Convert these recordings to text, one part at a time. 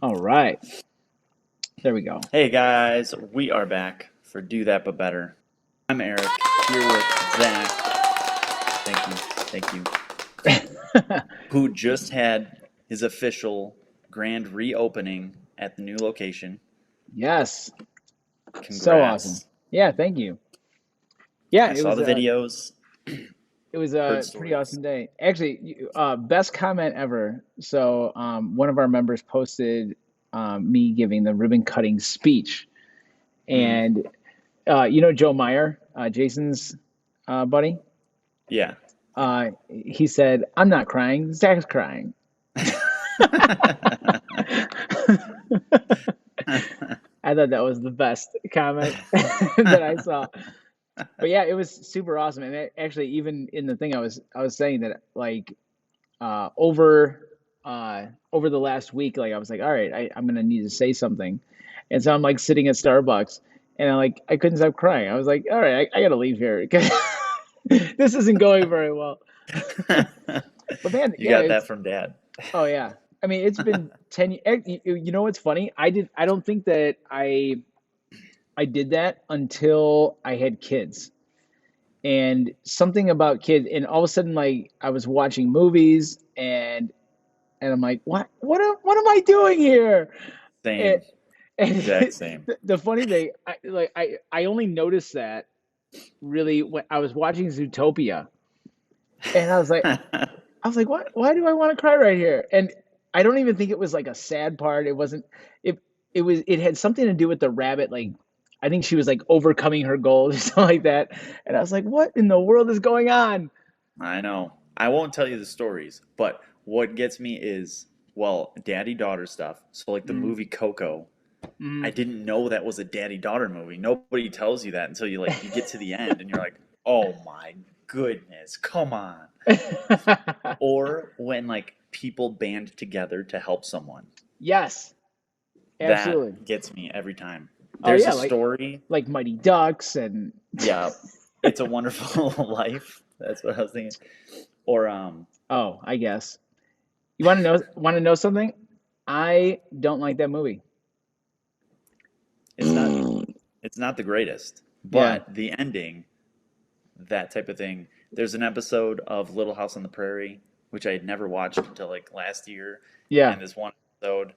All right. There we go. Hey guys, we are back for Do That But Better. I'm Eric, here with Zach. Thank you, who just had his official grand reopening at the new location. Yes. So awesome. Congrats. Yeah, thank you. Yeah, I saw the videos, it was heard a pretty stories. awesome day. Actually, best comment ever. So, one of our members posted me giving the ribbon cutting speech, Mm, and Joe Meyer, Jason's buddy. yeah, yeah. He said, "I'm not crying. Zach's crying." I thought that was the best comment that I saw. But yeah, it was super awesome. And actually, even in the thing I was saying that like over the last week, like I was like, all right, I'm gonna need to say something. And so I'm like sitting at Starbucks and I couldn't stop crying. I was like, all right, I gotta leave here because this isn't going very well. But man, You yeah, got that it's from Dad. oh yeah. I mean, it's been 10 years. You know what's funny? I don't think that I did that until I had kids. And something about kids, and all of a sudden, like I was watching movies, and I'm like, what am I doing here? And, Same, and exact same. the funny thing, I only noticed that really when I was watching Zootopia, and I was like, why do I want to cry right here? And I don't even think it was like a sad part. It wasn't. It had something to do with the rabbit. Like I think she was like overcoming her goals or something like that. And I was like, what in the world is going on? I know. I won't tell you the stories, but what gets me is, well, daddy daughter stuff. So, like the Mm, movie Coco, I mm. didn't know that was a daddy daughter movie. Nobody tells you that until you get to the end and you're like, "Oh my goodness, come on." Or when like people band together to help someone. Yes, absolutely. That gets me every time. Oh There's a yeah, story. like Mighty Ducks and Yeah, It's a Wonderful Life. That's what I was thinking. Or oh, I guess. You want to know something? I don't like that movie. it's not it's not the greatest, Yeah. but the ending, that type of thing. There's an episode of Little House on the Prairie, which I had never watched until like last year, Yeah. and this one episode,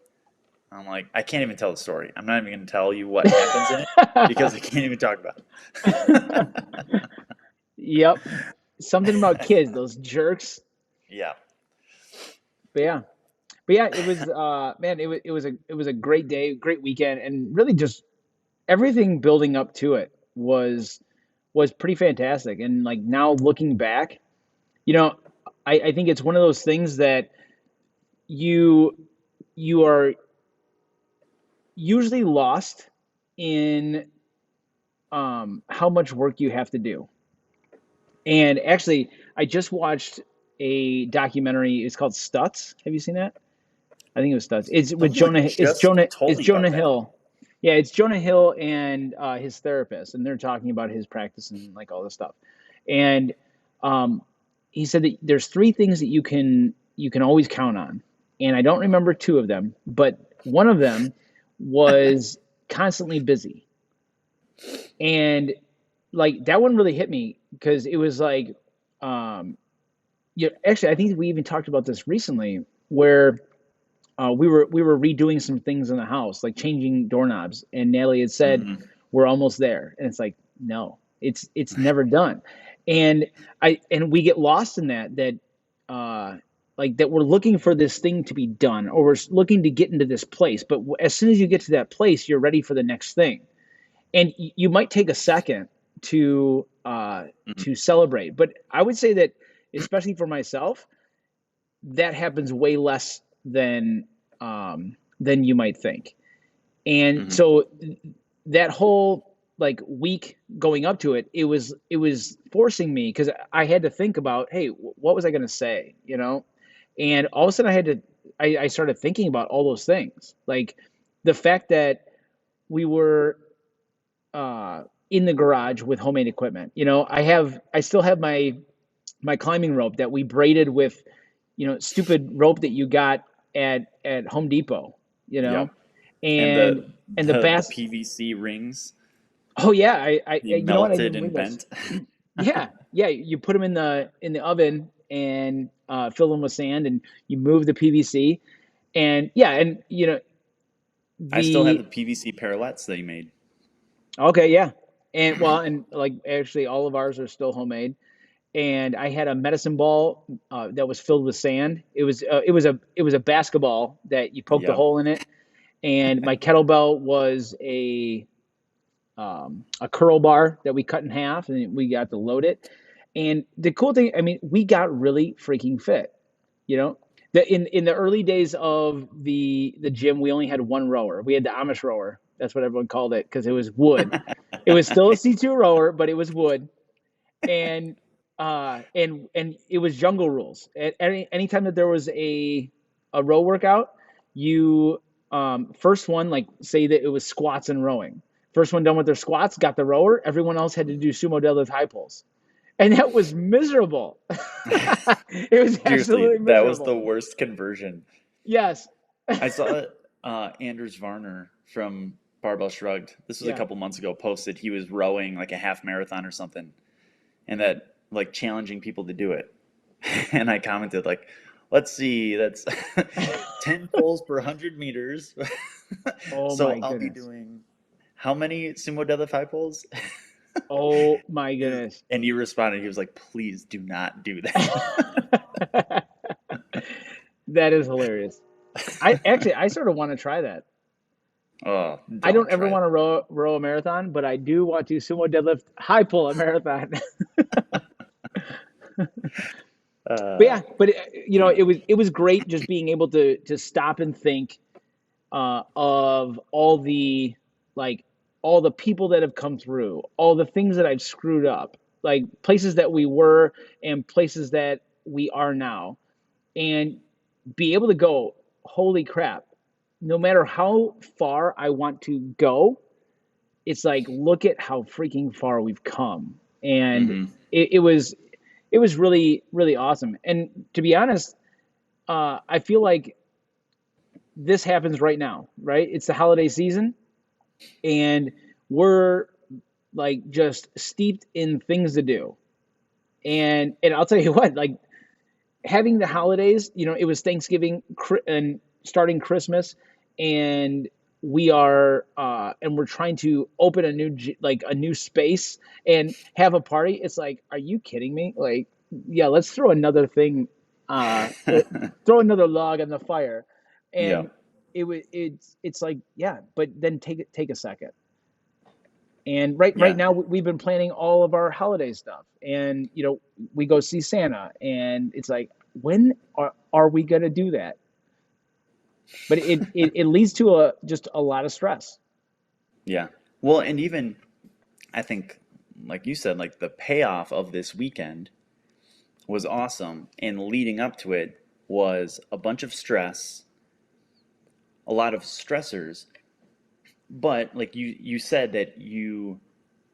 I'm like, I can't even tell the story. I'm not even going to tell you what happens in it because I can't even talk about it. Yep. Something about kids, those jerks. Yeah. But yeah. But yeah, it was man, it was a great day, great weekend, and really just everything building up to it was pretty fantastic. And like now looking back, you know, I think it's one of those things that you you are usually lost in how much work you have to do. And actually, I just watched a documentary. It's called Stutz. Have you seen that? I think it was Stutz. It's with Someone Jonah. It's just Jonah. told It's me about Jonah that. Hill. Yeah, it's Jonah Hill and his therapist, and they're talking about his practice and like all this stuff. And um, he said that there's three things that you can always count on, and I don't remember two of them, but one of them was constantly busy. And like that one really hit me because it was like, um, yeah, actually, I think we even talked about this recently, where we were redoing some things in the house, like changing doorknobs, and Natalie had said Hmm. we're almost there, and it's like no, it's never done, and we get lost in that uh, like that we're looking for this thing to be done, or we're looking to get into this place, but as soon as you get to that place, you're ready for the next thing, and you might take a second to celebrate, but I would say that especially for myself that happens way less than you might think. And Hmm. so that whole like week going up to it, it was forcing me because I had to think about, hey, what was I going to say, And all of a sudden, I started thinking about all those things, like the fact that we were in the garage with homemade equipment. I still have my climbing rope that we braided with stupid rope that you got at Home Depot, you know, Yep. And and the and the the bass. PVC rings, Oh yeah, I the you know what? I melted didn't and realize. bent. Yeah, yeah. You put them in the oven and fill them with sand, and you move the PVC, and yeah, and I still have the the PVC parallettes that you made. okay, yeah, and well, and like actually, all of ours are still homemade. And I had a medicine ball that was filled with sand. It was a basketball that you poked a Yep. hole in it, and my kettlebell was a curl bar that we cut in half, and we got to load it. And the cool thing, I mean, we got really freaking fit. You know, in the early days of the gym, we only had one rower. We had the Amish rower. That's what everyone called it because it was wood. It was still a C2 rower, but it was wood. And and it was jungle rules. At anytime that there was a row workout, you first one, like say that it was squats and rowing. First one done with their squats got the rower. Everyone else had to do sumo deadlift high pulls, and that was miserable. It was Seriously, absolutely that was the miserable. worst conversion. Yes. I saw Anders Varner from Barbell Shrugged. This was a Yeah. couple months ago. Posted he was rowing like a half marathon or something, and that like challenging people to do it. And I commented like, "Let's see, that's 10 pulls per 100 meters." Oh So my I'll be goodness. doing how many sumo deadlift high pulls? Oh my goodness. And he responded. He was like, "Please do not do that." That is hilarious. I sort of want to try that. Oh, I don't don't ever try it. want to row a marathon, but I do want to sumo deadlift high pull a marathon. But Uh, yeah, but anyway, it was great just being able to stop and think of like all the people that have come through, all the things that I've screwed up, like places that we were and places that we are now, and be able to go, holy crap, no matter how far I want to go, it's like look at how freaking far we've come. And hmm it was really really awesome. And to be honest, I feel like this happens right now, right? It's the holiday season, and we're like just steeped in things to do. And I'll tell you what, like having the holidays, it was Thanksgiving and starting Christmas, and we're trying to open a new space and have a party. It's like, are you kidding me? Like, yeah, let's throw another thing, throw another log on the fire, Yeah, and it's like, yeah, but then take a second. And right yeah. now we've been planning all of our holiday stuff, and we go see Santa, and it's like, when are we gonna do that? But it leads to just a lot of stress. Yeah. Well, and even I think, like you said, like the payoff of this weekend was awesome, and leading up to it was a bunch of stress, a lot of stressors. But like you said that you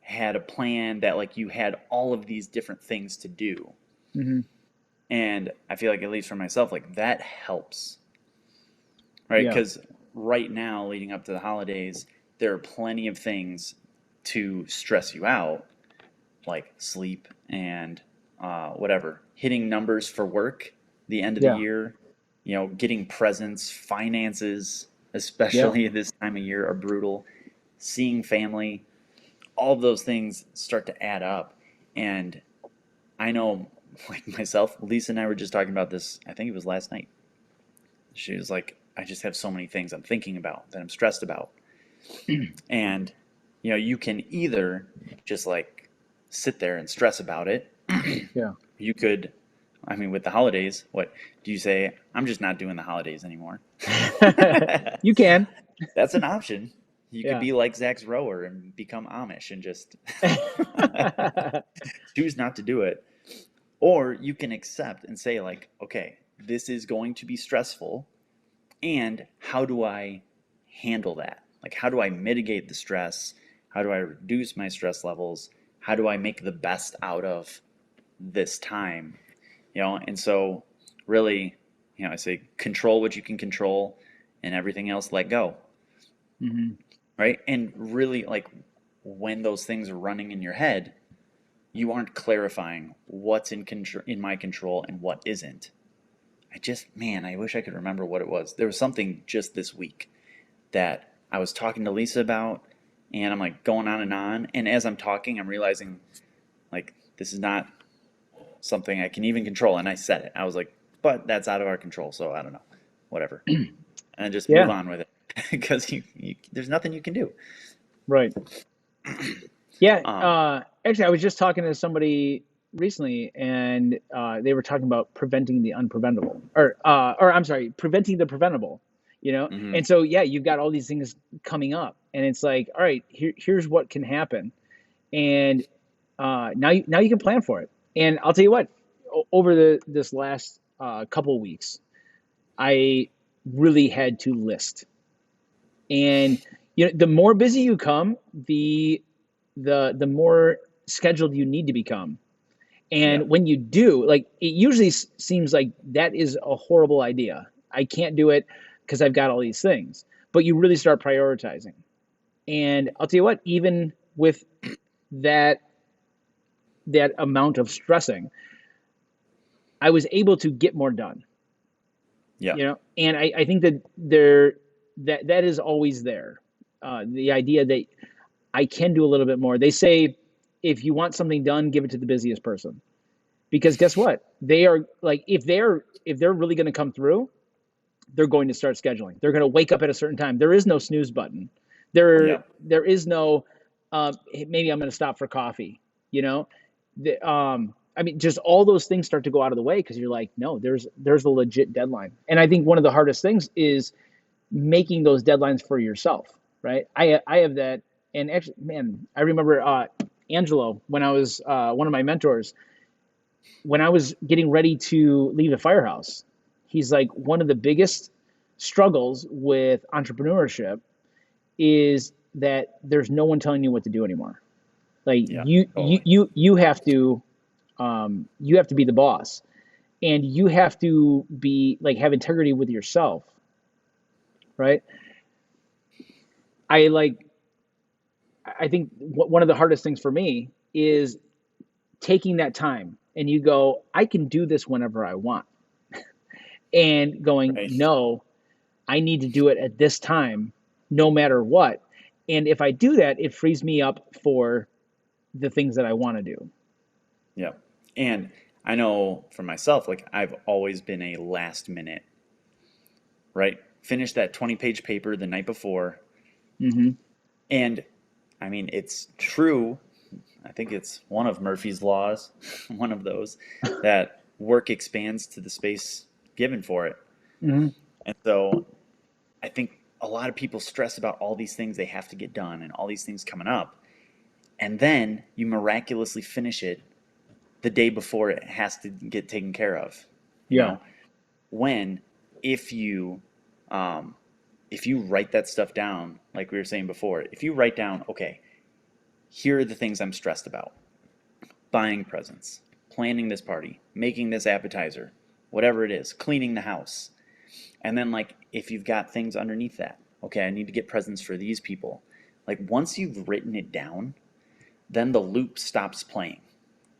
had a plan, that like you had all of these different things to do. Hmm. And I feel like, at least for myself, like that helps, right? Yeah, Because right now, leading up to the holidays, there are plenty of things to stress you out, like sleep and whatever, hitting numbers for work, the end of the yeah, year, getting presents, finances, yep, especially this time of year, are brutal. Seeing family, all of those things start to add up. And I know, like myself, Lisa and I were just talking about this, I think it was last night. She was like, I just have so many things I'm thinking about, that I'm stressed about. And, you can either just like sit there and stress about it. yeah. You could, I mean, with the holidays, what do you say? I'm just not doing the holidays anymore. You can. That's an option. You could Yeah. be like Zach's rower and become Amish and just choose not to do it. Or you can accept and say, like, okay, this is going to be stressful. And how do I handle that? Like, how do I mitigate the stress? How do I reduce my stress levels? How do I make the best out of this time? And so really, I say control what you can control and everything else let go, Hmm. right? And really, like, when those things are running in your head, you aren't clarifying what's in my control and what isn't. Man, I wish I could remember what it was. There was something just this week that I was talking to Lisa about, and I'm like going on and on. And as I'm talking, I'm realizing like this is not something I can even control. And I said it. I was like, but that's out of our control. So I don't know, whatever, and just move Yeah, on with it because there's nothing you can do. right. Yeah, Um, actually, I was just talking to somebody recently, and they were talking about preventing the unpreventable, or I'm sorry, preventing the preventable. mhm. And so yeah, you've got all these things coming up, and it's like, all right, here's what can happen, and now you can plan for it. And I'll tell you what, over this last couple of weeks, I really had to list, and the more busy you come, the more scheduled you need to become. Yeah, And when you do, like, it usually seems like that is a horrible idea. I can't do it because I've got all these things. But you really start prioritizing. And I'll tell you what, even with that that amount of stressing, I was able to get more done. yeah, And I think that is always there. The idea that I can do a little bit more. They say if you want something done, give it to the busiest person. Because guess what? They are like, if they're really going to come through, they're going to start scheduling. They're going to wake up at a certain time. There is no snooze button. There yeah, there is no maybe I'm going to stop for coffee. You know, I mean, just all those things start to go out of the way because you're like, no, there's a legit deadline. And I think one of the hardest things is making those deadlines for yourself, right? I have that, and actually, man, I remember Angelo, when I was one of my mentors, when I was getting ready to leave the firehouse. He's like, one of the biggest struggles with entrepreneurship is that there's no one telling you what to do anymore. Like yeah, you totally. you you have to be the boss, and you have to be like, have integrity with yourself, right? I like I think one of the hardest things for me is taking that time, and you go, I can do this whenever I want, and going, Right. no, I need to do it at this time, no matter what. And if I do that, it frees me up for the things that I want to do. Yeah. And I know for myself, like I've always been a last minute, right? Finish that 20-page paper the night before. Hmm. And I mean, it's true. I think it's one of Murphy's laws, one of those, that work expands to the space given for it. Hmm. And so I think a lot of people stress about all these things they have to get done and all these things coming up. And then you miraculously finish it the day before it has to get taken care of. You Yeah. know, when if you um, if you write that stuff down, like we were saying before, if you write down, okay, here are the things I'm stressed about: buying presents, planning this party, making this appetizer, whatever it is, cleaning the house. And then, like, if you've got things underneath that, okay, I need to get presents for these people. Like, once you've written it down, then the loop stops playing.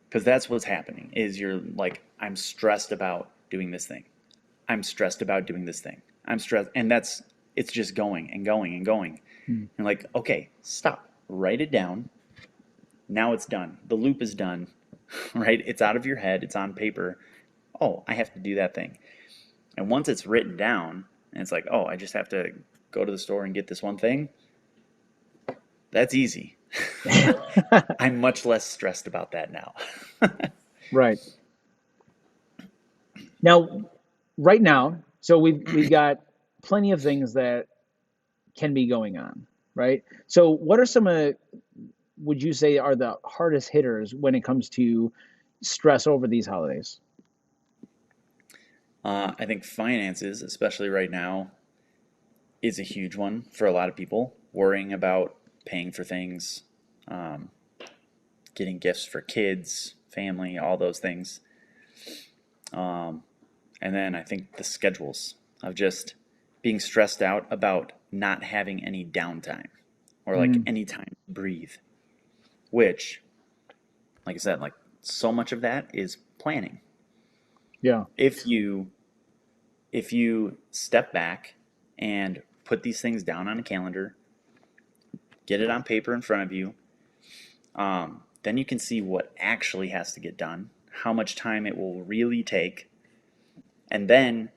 Because that's what's happening is you're like, I'm stressed about doing this thing. I'm stressed about doing this thing. I'm stressed. And it's just going and going and going. Mm. You're like, okay, stop. Write it down. Now it's done. The loop is done, right? It's out of your head. It's on paper. Oh, I have to do that thing. And once it's written down, and it's like, oh, I just have to go to the store and get this one thing, that's easy. I'm much less stressed about that now. Right. Now, right now, so we've got plenty of things that can be going on, right? So what are some of, would you say, are the hardest hitters when it comes to stress over these holidays? I think finances, especially right now, is a huge one for a lot of people. Worrying about paying for things, um, getting gifts for kids, family, all those things. And then I think the schedules of just being stressed out about not having any downtime or like Mm, any time to breathe, which, like I said, like so much of that is planning. yeah. If you step back and put these things down on a calendar, get it on paper in front of you, then you can see what actually has to get done, how much time it will really take, and then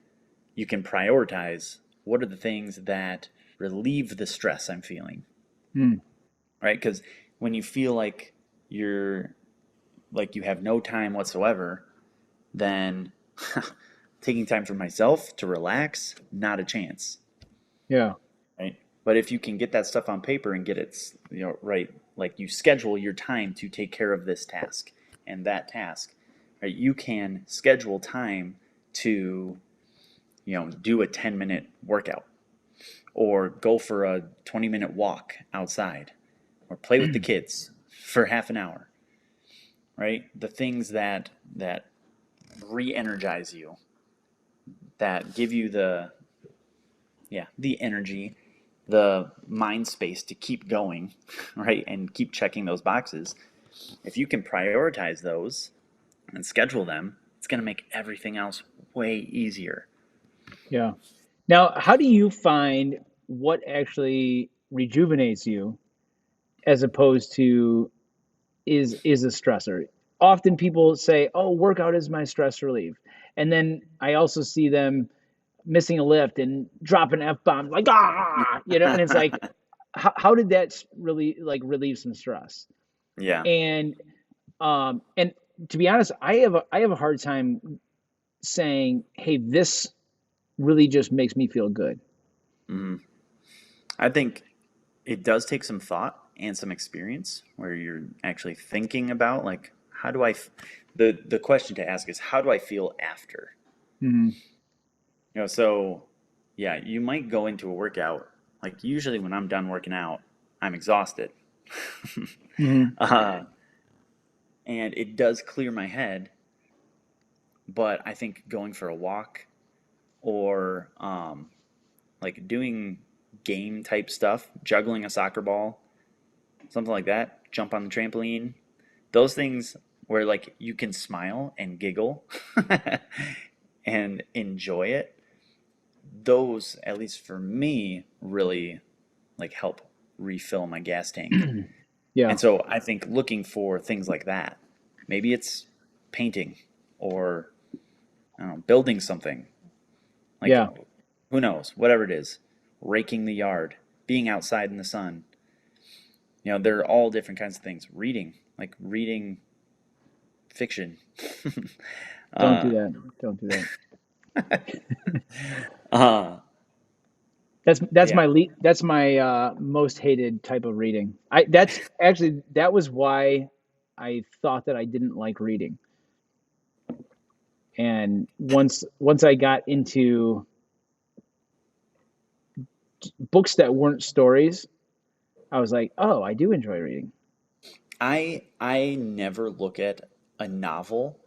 you can prioritize what are the things that relieve the stress I'm feeling, Mm, right? Because when you feel like you're you have no time whatsoever, then taking time for myself to relax, not a chance, yeah. right? But if you can get that stuff on paper and get it, right, like you schedule your time to take care of this task and that task, right? You can schedule time to, do a 10-minute workout or go for a 20-minute walk outside or play with the kids for half an hour, right? The things that re-energize you, that give you the energy, the mind space to keep going, right? And keep checking those boxes. If you can prioritize those and schedule them, it's going to make everything else way easier. Yeah. Now, how do you find what actually rejuvenates you as opposed to is a stressor? Often people say, "Oh, workout is my stress relief," and then I also see them missing a lift and dropping f bombs like and it's like, how did that really like relieve some stress? Yeah. And to be honest, I have a hard time saying, "Hey, this really just makes me feel good." Hmm. I think it does take some thought and some experience where you're actually thinking about like how do the question to ask is how do I feel after? Hmm. So yeah, you might go into a workout. Like usually when I'm done working out, I'm exhausted. Hmm. uh, and it does clear my head, but I think going for a walk or like doing game type stuff, juggling a soccer ball, something like that, jump on the trampoline, those things where like you can smile and giggle and enjoy it, those, at least for me, really like help refill my gas tank. Yeah. And so I think looking for things like that, maybe it's painting or I don't know, building something, like Yeah. who knows, whatever it is, raking the yard, being outside in the sun. There are all different kinds of things. Reading, like reading fiction. Don't do uh, that. Don't do that. uh, yeah. That's my most hated type of reading. I That's actually that was why I thought that I didn't like reading. And once I got into books that weren't stories, I was like, "Oh, I do enjoy reading." I never look at a novel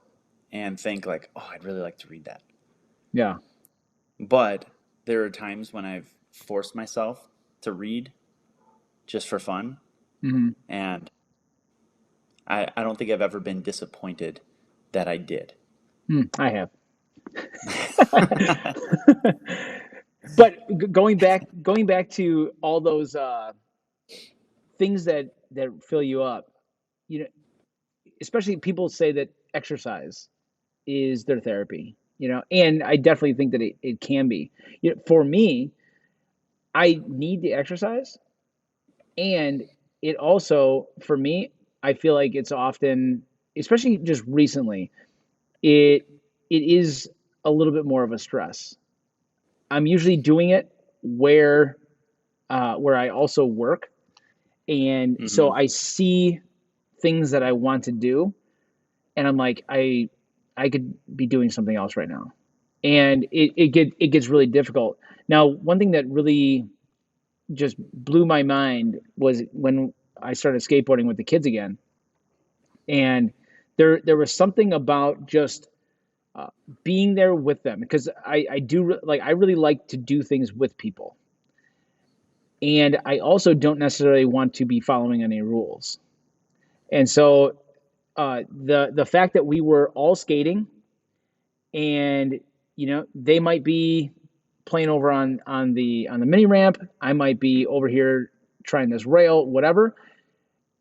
and think like, oh, I'd really like to read that. Yeah. But there are times when I've forced myself to read just for fun, Hmm. and I don't think I've ever been disappointed that I did. I have. But going back to all those things that fill you up, you know, especially people say that exercise is their therapy, and I definitely think that it can be. For me, I need the exercise, and it also, for me, I feel like it's often, especially just recently, it it is a little bit more of a stress. I'm usually doing it where I also work, and so Hmm. I see things that I want to do, and I'm like, I could be doing something else right now, and it gets really difficult. Now, one thing that really just blew my mind was when I started skateboarding with the kids again, and there was something about just being there with them, because I do like, I really like to do things with people, and I also don't necessarily want to be following any rules. And so the fact that we were all skating, and they might be playing over on the mini ramp, I might be over here trying this rail, whatever,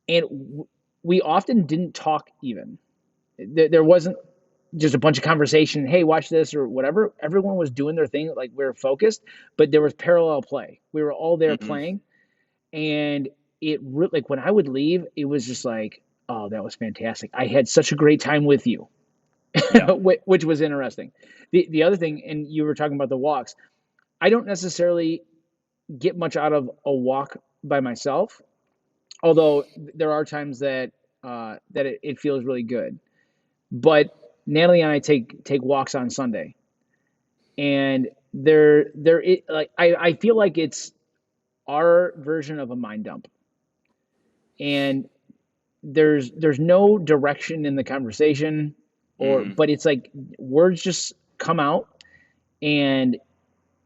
and we often didn't talk even. There wasn't just a bunch of conversation, hey, watch this or whatever. Everyone was doing their thing, like we were focused, but there was parallel play. We were all there Hmm. playing, and like when I would leave, it was just like, oh, that was fantastic. I had such a great time with you, Yeah. which was interesting. The other thing, and you were talking about the walks, I don't necessarily get much out of a walk by myself, although there are times that it feels really good. But Natalie and I take walks on Sunday, and like I feel like it's our version of a mind dump, and there's no direction in the conversation, Hmm. but it's like words just come out, and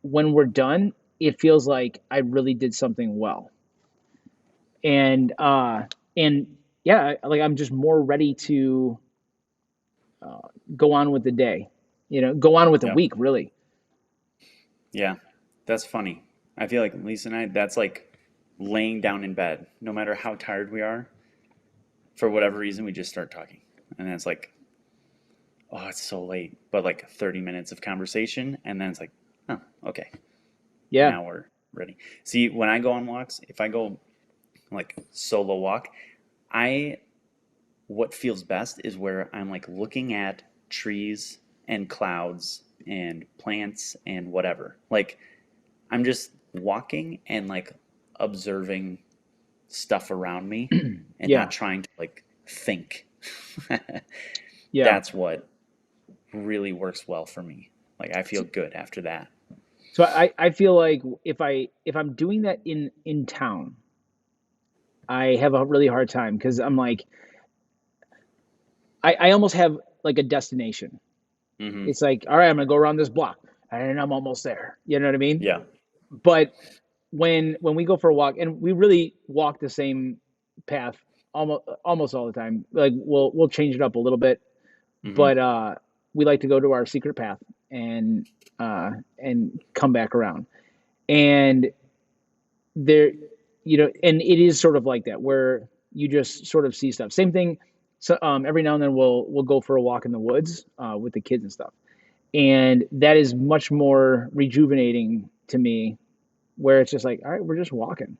when we're done, it feels like I really did something well. And yeah, like I'm just more ready to go on with the day, go on with the Yeah. week, really. Yeah. That's funny. I feel like Lisa and I, that's like laying down in bed, no matter how tired we are, for whatever reason, we just start talking. And then it's like, oh, it's so late. But like 30 minutes of conversation. And then it's like, oh, okay. Yeah. Now we're ready. See, when I go on walks, if I go like solo walk, I what feels best is where I'm like looking at trees and clouds and plants and whatever. Like I'm just walking and like observing stuff around me and Yeah. not trying to like think. Yeah. That's what really works well for me. Like I feel So, good after that. so I feel like if I'm doing that in town, I have a really hard time, because I'm like, I almost have like a destination. Hmm. It's like, all right, I'm gonna go around this block, and I'm almost there. You know what I mean? Yeah. But when we go for a walk, and we really walk the same path almost all the time, like we'll change it up a little bit, Hmm. but we like to go to our secret path, and and come back around. And there, and it is sort of like that, where you just sort of see stuff. Same thing. So every now and then we'll go for a walk in the woods with the kids and stuff, and that is much more rejuvenating to me, where it's just like, all right, we're just walking,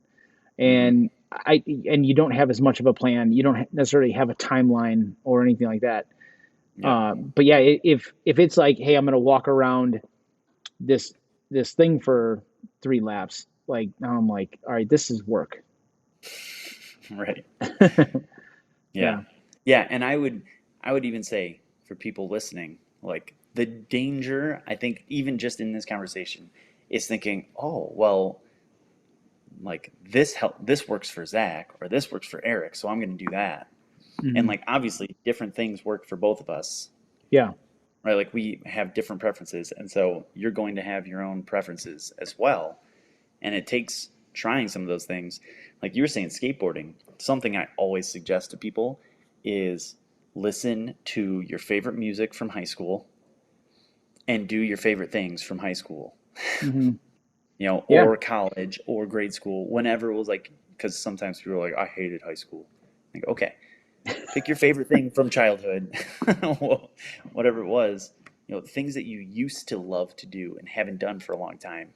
Hmm. and and you don't have as much of a plan. You don't necessarily have a timeline or anything like that. Yeah. But yeah, if it's like, hey, I'm gonna walk around this this thing for 3 laps, like now I'm like, all right, this is work. Right. Yeah. Yeah. Yeah, and I would even say for people listening, like the danger, I think even just in this conversation is thinking, "Oh, well, like this works for Zach or this works for Eric, so I'm going to do that." And Hmm. like obviously different things work for both of us, Yeah. right? Like we have different preferences, and so you're going to have your own preferences as well. And it takes trying some of those things. Like you were saying, skateboarding, something I always suggest to people is listen to your favorite music from high school and do your favorite things from high school, Hmm. Yeah. or college or grade school, whenever it was like, because sometimes people are like, I hated high school. Like, okay, pick your favorite thing from childhood, whatever it was, things that you used to love to do and haven't done for a long time,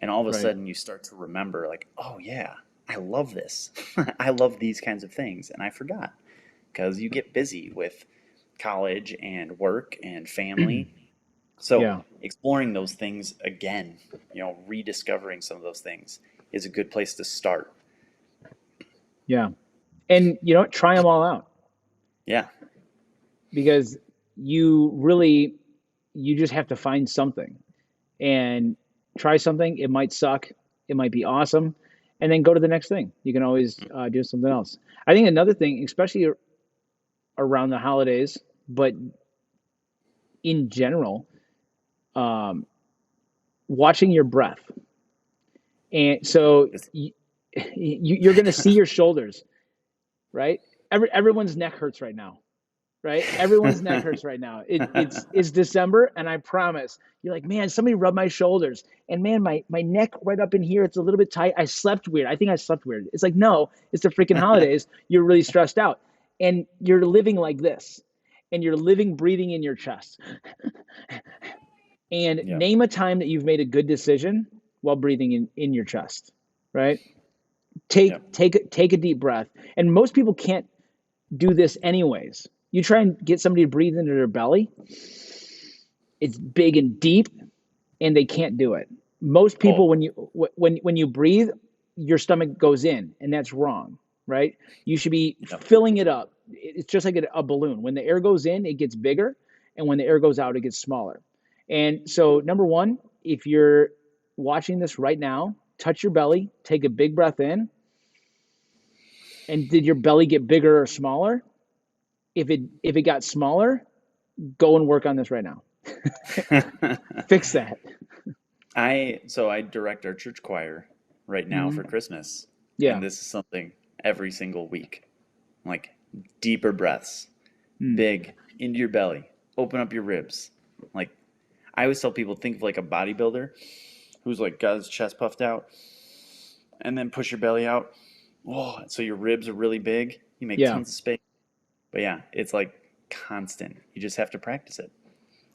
and all of a Right. sudden you start to remember like, oh yeah, I love this. I love these kinds of things, and I forgot because you get busy with college and work and family. So Yeah. exploring those things again, rediscovering some of those things is a good place to start. Yeah. And try them all out, Yeah. because you really, you just have to find something and try something. It might suck, it might be awesome, and then go to the next thing. You can always do something else. I think another thing, especially around the holidays, but in general, um, watching your breath. And so It's, you're going to see your shoulders, right? Everyone's neck hurts right now, right? Everyone's neck hurts right now. It's December, and I promise you're like, man, somebody rub my shoulders, and man, my neck right up in here, it's a little bit tight. I slept weird. I think I slept weird. It's like, no, it's the freaking holidays. You're really stressed out, and you're living like this, and you're living, breathing in your chest. And yeah, name a time that you've made a good decision while breathing in your chest, right? yeah, Take a deep breath. And most people can't do this anyways. You try and get somebody to breathe into their belly, it's big and deep, and they can't do it. Most people, oh, when you breathe, your stomach goes in, and that's wrong, right? You should be yeah, filling it up. It's just like a balloon. When the air goes in, it gets bigger, and when the air goes out, it gets smaller. And so, number one, if you're watching this right now, touch your belly, take a big breath in, and did your belly get bigger or smaller? If it got smaller, go and work on this right now. Fix that. I direct our church choir right now for Hmm. Christmas, Yeah. and this is something every single week. Like deeper breaths, Mm. big into your belly, open up your ribs. Like I always tell people, think of like a bodybuilder who's like got his chest puffed out, and then push your belly out. Oh, so your ribs are really big. You make Yeah. tons of space. But yeah, it's like constant. You just have to practice it.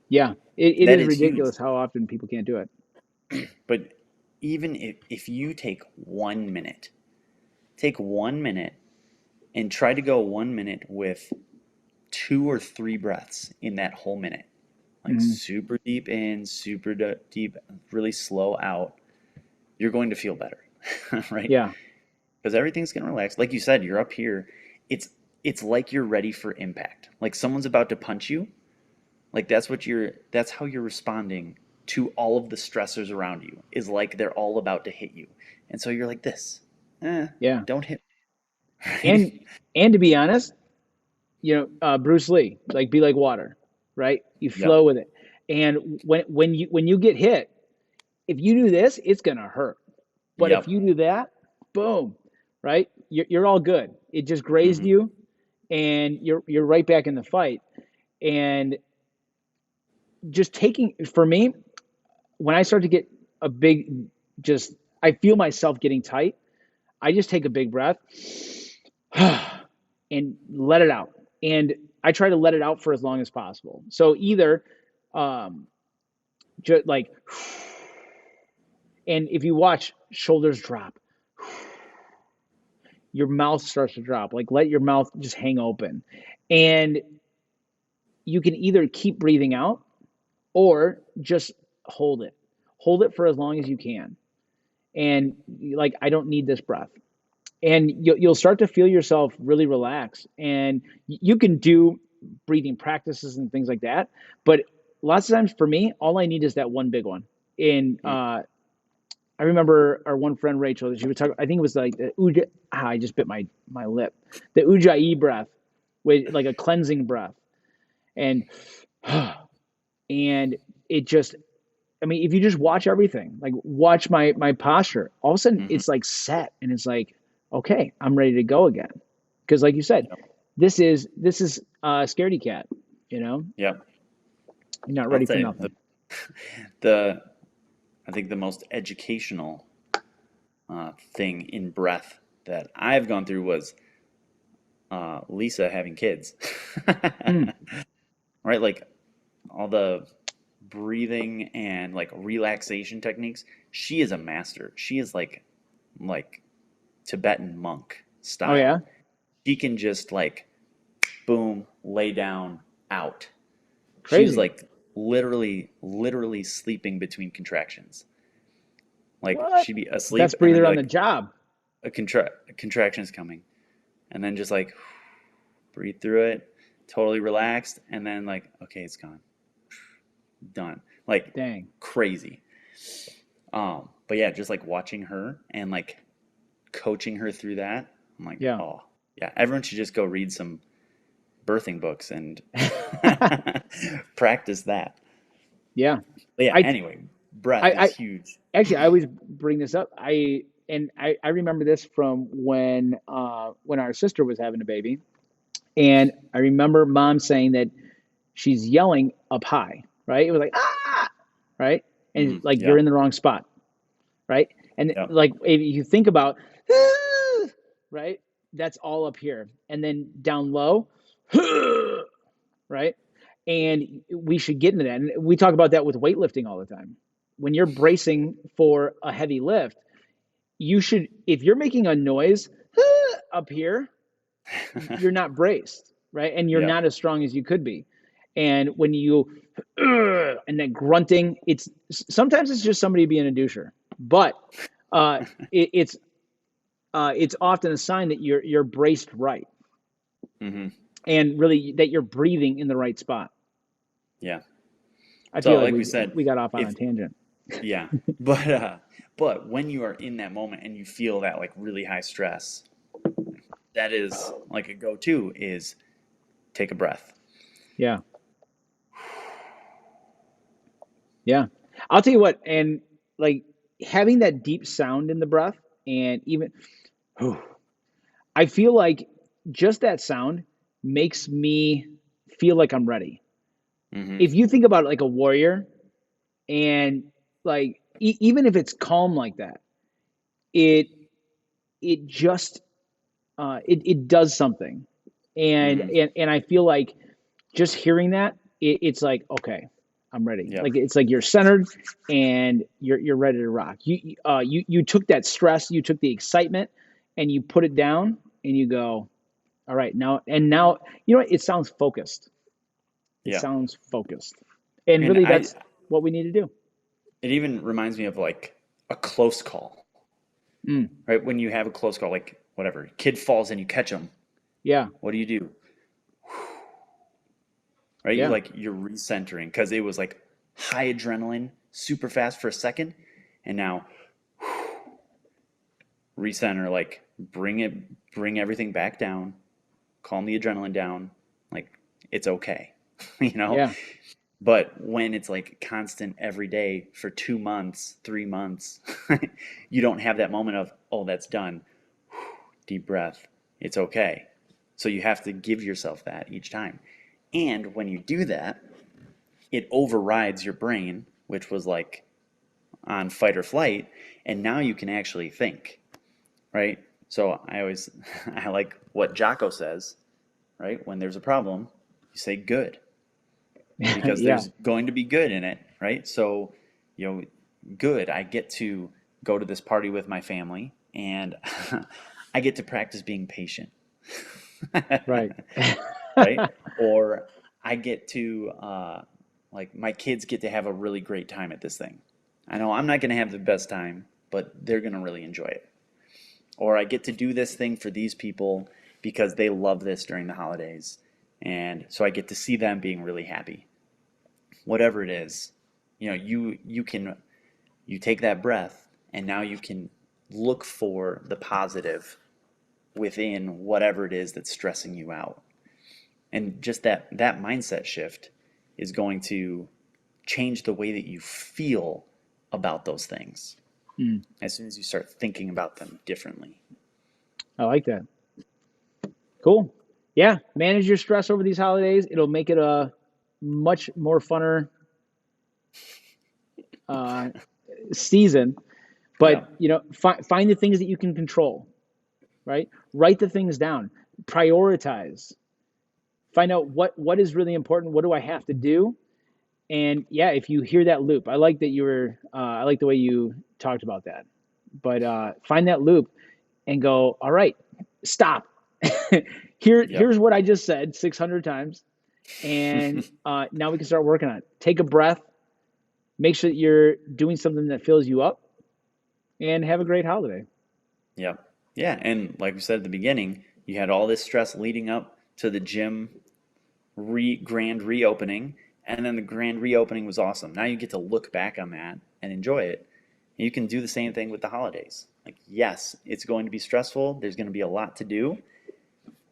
Yeah. It That is is huge. ridiculous how often people can't do it. But even if you take 1 minute and try to go 1 minute with 2 or 3 breaths in that whole minute, like Hmm. super deep in, super deep, really slow out, you're going to feel better, right? Yeah. Because everything's going to relax. Like you said, you're up here. It's it's like you're ready for impact. Like someone's about to punch you. Like that's how you're responding to all of the stressors around you. Is like they're all about to hit you. And so you're like this. Yeah. Don't hit me. And Right? and to be honest, Bruce Lee, like be like water, right? You Yep. flow with it. And when you get hit, if you do this, it's gonna hurt. But if Yep. you do that, boom, right? You're all good. It just grazed Hmm. you, and you're right back in the fight. And just taking for me, when I start to get a big, just I feel myself getting tight. I just take a big breath and let it out. And I try to let it out for as long as possible. So either um, just like, and if you watch, shoulders drop, your mouth starts to drop. Like let your mouth just hang open, and you can either keep breathing out or just hold it. Hold it for as long as you can. And like, I don't need this breath. And you'll start to feel yourself really relax. And you can do breathing practices and things like that. But lots of times for me, all I need is that one big one. And I remember our one friend Rachel. She would talk. I think it was like the I just bit my lip. The ujjayi breath, with like a cleansing breath, and and it just. I mean, if you just watch everything, like watch my posture, all of a sudden Hmm. it's like set, and it's like, okay, I'm ready to go again. Because like you said, Yep. this is scaredy cat. You know, Yep. you're not I'll ready for tell you nothing. the I think the most educational thing in breath that I've gone through was Lisa having kids. Mm, Right? Like all the breathing and like relaxation techniques. She is a master. She is like Tibetan monk oh style. yeah, She can just like boom, lay down, out. She was crazy. like literally sleeping between contractions. Like What? she'd be asleep Best and then breather be on the like job. a contraction is coming, and then just like breathe through it, totally relaxed, and then like okay, it's gone, done, like Dang. crazy. But yeah, just like watching her and like coaching her through that, I'm like, Yeah. oh yeah, everyone should just go read some birthing books and practice that. Yeah. But yeah, I, anyway, breath is I huge. actually, I always bring this up. I remember this from when our sister was having a baby, and I remember mom saying that she's yelling up high, right? It was like ah, right, and like you're Yep. in the wrong spot, right? And Yep. like if you think about ah, right, that's all up here, and then down low, right? And we should get into that. And we talk about that with weightlifting all the time. When you're bracing for a heavy lift, you should, if you're making a noise up here, you're not braced, right? And you're Yep. not as strong as you could be. And when you and then grunting, it's sometimes it's just somebody being a doucher, but uh, it's often a sign that you're braced right, hmm and really that you're breathing in the right spot. Yeah. I So feel like like we said, we got off on a if tangent. yeah, but when you are in that moment and you feel that like really high stress, that is like a go-to is take a breath. Yeah, yeah. I'll tell you what, and like having that deep sound in the breath, and even I feel like just that sound makes me feel like I'm ready. hmm If you think about it like a warrior, and like even if it's calm like that, it it just it does something, hmm and I feel like just hearing that, it's like okay, I'm ready. Yep. Like it's like you're centered and you're ready to rock. You took that stress, you took the excitement, and you put it down, and you go, all right, now you know what? It sounds focused. It Yeah. sounds focused, and And really that's what we need to do. it even reminds me of like a close call, Mm, right? When you have a close call, like whatever, kid falls and you catch him, yeah, what do? Right? yeah, You're recentering because it was like high adrenaline, super fast for a second, and now recenter, like bring everything back down, calm the adrenaline down, like it's okay, you know? yeah, But when it's like constant every day for 2 months, 3 months, you don't have that moment of, oh, that's done. Deep breath. It's okay. So you have to give yourself that each time. And when you do that, it overrides your brain, which was like on fight or flight, and now you can actually think, right? So I always I like what Jocko says, right? When there's a problem, you say good because yeah, there's going to be good in it, right? So, you know, good. I get to go to this party with my family and I get to practice being patient, right. right? Or I get to, like, my kids get to have a really great time at this thing. I know I'm not going to have the best time, but they're going to really enjoy it. Or I get to do this thing for these people because they love this during the holidays. And so I get to see them being really happy. Whatever it is, you take that breath and now you can look for the positive within whatever it is that's stressing you out. And just that mindset shift is going to change the way that you feel about those things Mm, as soon as you start thinking about them differently. I like that. Cool. Yeah, manage your stress over these holidays. It'll make it a much more funner uh, season. Yeah. But you know, find the things that you can control. Right. Write the things down. Prioritize. Find out what is really important. What do I have to do? And yeah, if you hear that loop, I like that you were. I like the way you talked about that. But find that loop and go. All right, stop. Yep. Here's what I just said 600 times, and now we can start working on it. Take a breath. Make sure that you're doing something that fills you up, and have a great holiday. Yep. Yeah. And like we said at the beginning, you had all this stress leading up to the gym grand reopening, and then the grand reopening was awesome. Now you get to look back on that and enjoy it. And you can do the same thing with the holidays. Like, yes, it's going to be stressful. There's going to be a lot to do.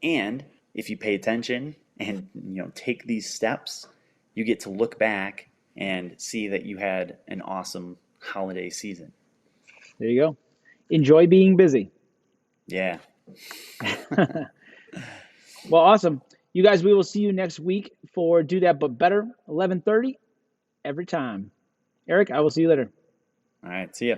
And if you pay attention and take these steps, you get to look back and see that you had an awesome holiday season. There you go. Enjoy being busy. Yeah. Well, awesome. You guys, we will see you next week for Do That But Better, 11:30 every time. Eric, I will see you later. All right. See ya.